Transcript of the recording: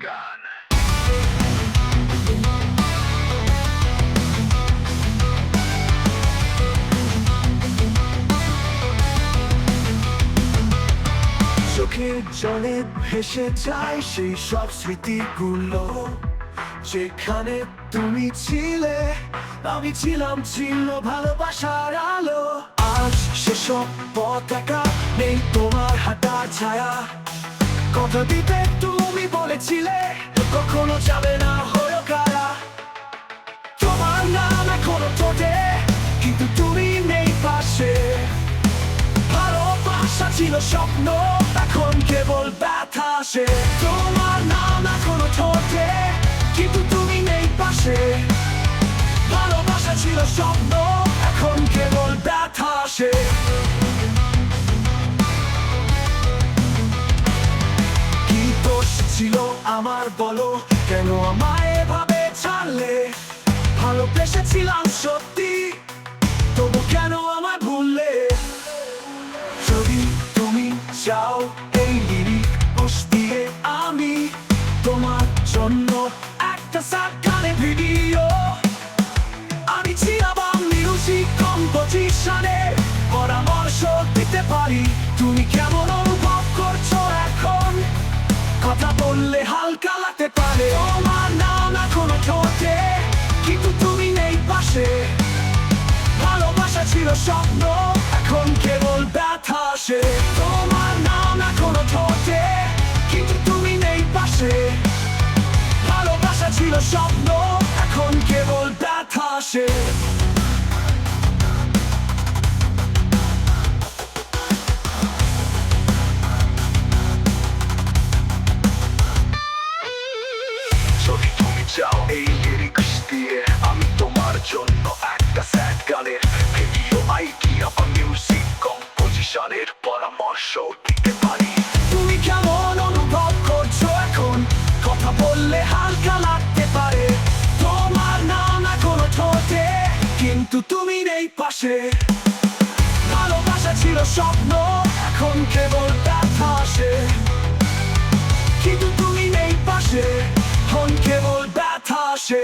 গান। চোখের জলে ভেসে যায় সেই সব স্মৃতিগুলো, যেখানে তুমি ছিলে, আমি ছিলাম, ছিল ভালোবাসার আলো। আজ সেসব পথ একা, নেই তোমার হাঁটার ছায়া। কথা দিতে তুমি বলেছিলে কখনো যাবে না হলো কারা। তোমার নাম এখনো ঠোঁটে, কিন্তু তুমি নেই পাশে। ভালোবাসা ছিল স্বপ্ন, এখন কেবল ব্যথা আসে। তোমার নাম এখনো ঠোঁটে, কিন্তু তুমি নেই পাশে। ভালোবাসা ছিল স্বপ্ন, এখন কেবল ব্যথা আসে। কি দোষ ছিল আমার বলো, কেন আমায় এভাবে ছাড়লে? ভালোবেসেছিলাম সত্যি, তবু কেন আমায় ভুললে? যদি তুমি চাও এই লিরিক পোষ দিয়ে আমি তোমার জন্য একটা সাত গানের ভিডিও আমি ছিলাম মিউজিক কম্পোজিশনে পরামর্শ দিতে পারি। তুমি কেমন অনুভব করছো এখন? কথা বললে হালকা লাগতে পারে। তোমার নাম এখনো ঠোঁটে, কিন্তু তুমি নেই পাশে। ভালোবাসা ছিল স্বপ্ন, এখন কেবল ব্যথা আসে। তোমার নাম এখনো ঠোঁটে, কিন্তু তুমি নেই পাশে। ভালোবাসা ছিল স্বপ্ন, এখন কেবল ব্যথা আসে। যদি তুমি চাও এই লিরিক্স দিয়ে আমি তোমার জন্য একটা স্যাড গানের ভিডিও আইডিয়া বা মিউজিক কম্পোজিশনের পরামর্শ দিতে পারি। তুমি কেমন অনুভব করছো এখন? কথা বললে হালকা লাগতে পারে। তোমার নাম এখনো ঠোঁটে, কিন্তু তুমি নেই পাশে। ভালোবাসা ছিল স্বপ্ন, এখন কেবল ব্যথা আসে। কিন্তু তুমি নেই পাশে, এখন কেবল ব্যথা আসে।